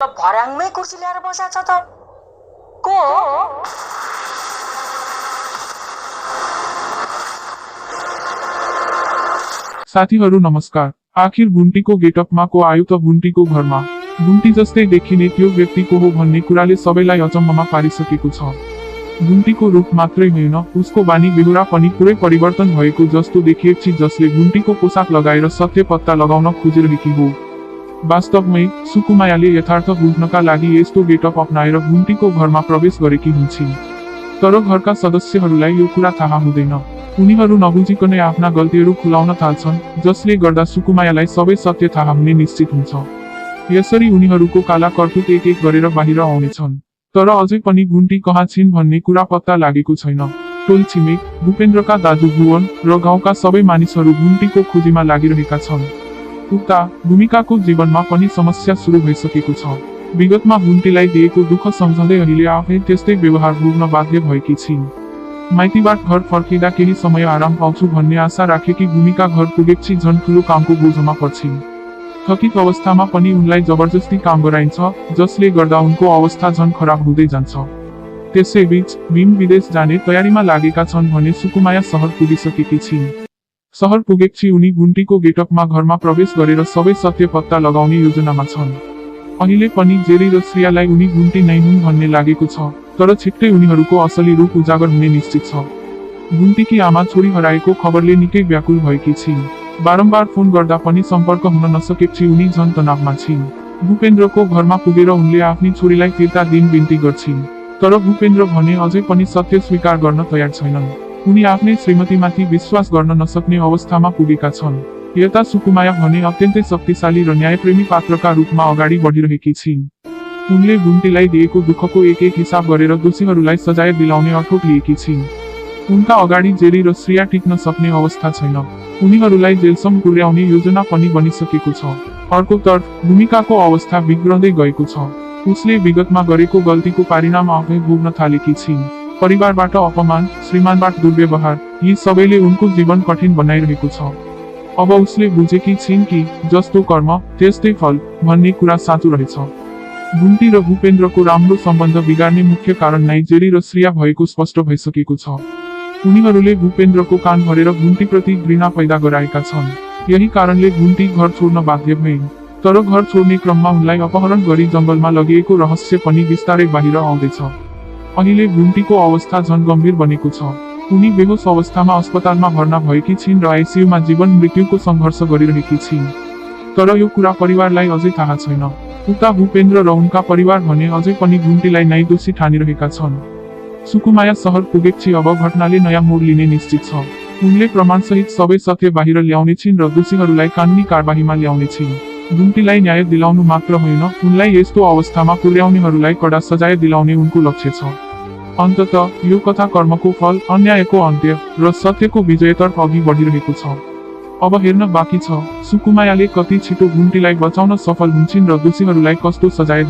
भर्याङमै कुर्सी ल्याएर बसेछ त को हो? साथीहरू नमस्कार। आखिर बुन्टीको गेटअपमा को आयो त बुन्टीको घरमा? बुन्टी जस्तै देखिने त्यो व्यक्ति को हो भन्ने कुराले सबैलाई अचम्ममा पारिसकेको छ। बुन्टीको रूप मात्रै होइन, उसको बानी बेहोरा पनि पुरै परिवर्तन भएको जस्तो देखिएछि, जसले बुन्टीको पोसाक लगाएर सत्य पत्ता लगाउन खोजिरहेकी हो। वास्तवमै सुकुमायाले यथार्थ बुझ्नका लागि यस्तो गेटअप अपनाएर बुन्टीको घरमा प्रवेश गरेकी हुन्छन्। तर घरका सदस्यहरूलाई यो कुरा थाहा हुँदैन। उनीहरू नबुझिकनै आफ्ना गल्तीहरू खुलाउन थाल्छन्, जसले गर्दा सुकुमायालाई सबै सत्य थाहा हुने निश्चित हुन्छ। यसरी उनीहरूको काला कर्तुत एक एक गरेर बाहिर आउनेछन्। तर अझै पनि बुन्टी कहाँ छिन् भन्ने कुरा पत्ता लागेको छैन। टोल छिमेक, भूपेन्द्रका दाजु भुवन र गाउँका सबै मानिसहरू बुन्टीको खोजीमा लागिरहेका छन्। उता भूमिकाको जीवनमा पनि समस्या सुरु भइसकेको छ। विगतमा बुन्टीलाई दिएको दुःख सम्झँदै अहिले आफै त्यस्तै व्यवहार भोग्न बाध्य भएकी छिन्। माइतीबाट घर फर्किँदा केही समय आराम पाउँछु भन्ने आशा राखेकी भूमिका घर पुगेपछि झन् ठुलो कामको बोझमा पर्छिन्। थकित अवस्थामा पनि उनलाई जबरजस्ती काम गराइन्छ, जसले गर्दा उनको अवस्था झन् खराब हुँदै जान्छ। त्यसैबीच भीम विदेश जाने तयारीमा लागेका छन् भने सुकुमाया सहर पुगिसकेकी छिन्। सहर पुगेपछि उनी बुन्टीको गेटअपमा घरमा प्रवेश गरेर सबै सत्य पत्ता लगाउने योजनामा छन्। अहिले पनि जेरी र श्रेयालाई उनी बुन्टी नै हुन् भन्ने लागेको छ, तर छिट्टै उनीहरूको असली रूप उजागर हुने निश्चित छ। बुन्टीकी आमा छोरी हराएको खबरले निकै व्याकुल भएकी छिन्। बारम्बार फोन गर्दा पनि सम्पर्क हुन नसकेपछि उनी झन् तनावमा छिन्। भूपेन्द्रको घरमा पुगेर उनले आफ्नी छोरीलाई फिर्ता दिन बिन्ती गर्छिन्, तर भूपेन्द्र भने अझै पनि सत्य स्वीकार गर्न तयार छैनन्। उनी आफ्नै श्रीमतीमाथि विश्वास गर्न नसक्ने अवस्थामा पुगेका छन्। यता सुकुमाया भने अत्यन्तै शक्तिशाली र न्यायप्रेमी पात्रका रूपमा अगाडि बढिरहेकी छिन्। उनले बुन्टीलाई दिएको दुःखको एक एक हिसाब गरेर दोषीहरूलाई सजाय दिलाउने अठोट लिएकी छिन्। उनका अगाडि जेरी र श्रेया टिक्न सक्ने अवस्था छैन। उनीहरूलाई जेलसम्म पुर्याउने योजना पनि बनिसकेको छ। अर्कोतर्फ भूमिकाको अवस्था बिग्रँदै गएको छ। उसले विगतमा गरेको गल्तीको परिणाम आफै भोग्न थालेकी छिन्। परिवारबाट अपमान, श्रीमानबाट दुर्व्यवहार, यी सबैले उनको जीवन कठिन बनाइरहेको छ। अब उसले बुझेकी छिन् कि जस्तो कर्म त्यस्तै फल भन्ने कुरा साँचो रहेछ। बुन्टी र भूपेन्द्रको राम्रो सम्बन्ध बिगार्ने मुख्य कारण नै जेरी र श्रेया भएको स्पष्ट भइसकेको छ। उनीहरूले भूपेन्द्रको कान भरेर बुन्टीप्रति घृणा पैदा गराएका छन्। यही कारणले बुन्टी घर छोड्न बाध्य भइन्। तर घर छोड्ने क्रममा उनलाई अपहरण गरी जङ्गलमा लगिएको रहस्य पनि बिस्तारै बाहिर आउँदैछ। अहिले बुन्टीको अवस्था झन् गम्भीर बनेको छ। उनी बेहोस अवस्थामा अस्पतालमा भर्ना भएकी छिन् र आइसियुमा जीवन मृत्युको सङ्घर्ष गरिरहेकी छिन्। तर यो कुरा परिवारलाई अझै थाहा छैन। उता भूपेन्द्र र उनका परिवार भने अझै पनि बुन्टीलाई नै दोषी ठानिरहेका छन्। सुकुमाया सहर पुगेपछि अब घटनाले नयाँ मोड लिने निश्चित छ। उनले प्रमाणसहित सबै सत्य बाहिर ल्याउने छिन् र दोषीहरूलाई कानुनी कारबाहीमा ल्याउने छिन्। बुन्टीलाई न्याय दिलाउनु मात्र होइन, उनलाई यस्तो अवस्थामा पुर्याउनेहरूलाई कडा सजाय दिलाउने उनको लक्ष्य छ। अन्ततः यो कथा कर्मको फल, अन्यायको अन्त्य र सत्यको विजयतर्फ अघि बढिरहेको छ। अब हेर्न बाँकी छ सुकुमायाले कति छिटो बुन्टीलाई बचाउन सफल हुन्छन् र दोषीहरूलाई कस्तो सजाय